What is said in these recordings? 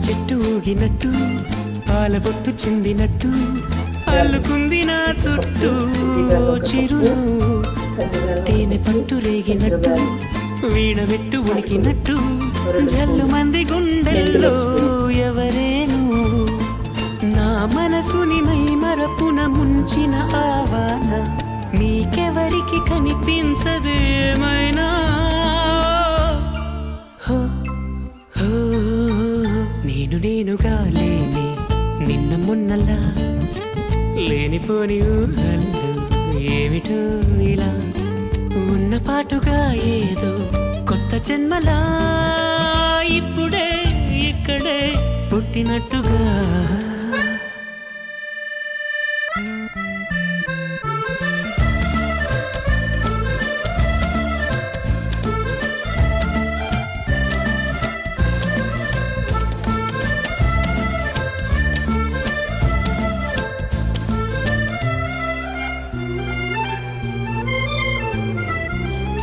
చెట్టు ఊగినట్టు పాల బొట్టు చెందినట్టు అల్లుకుంది నా చుట్టూ చిరు తేనె పట్టు రేగినట్టు వీడబెట్టు ఉడికినట్టు జల్లు మంది గుండెల్లో ఎవరేను నా మనసుని మై మరపున ముంచిన ఆవాన నీకెవరికి కనిపించదేమైనా నేనుగా లేని నిన్న మొన్నలా లేనిపోని ఊహల్లో ఏమిటో ఇలా ఉన్న పాటుగా ఏదో కొత్త జన్మలా ఇప్పుడే ఇక్కడే పుట్టినట్టుగా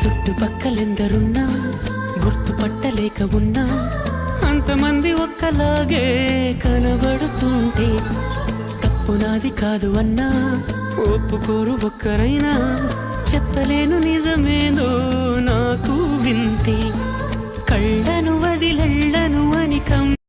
చుట్టుపక్కలెందరున్నా గుర్తుపట్టలేక ఉన్నా అంతమంది ఒక్కలాగే కనబడుతుంటే తప్పు నాది కాదు అన్నా ఒప్పుకోరు ఒక్కరైనా చెప్పలేను నిజమేదో నాకు వింటే కళ్ళను వదిలెళ్ళను అని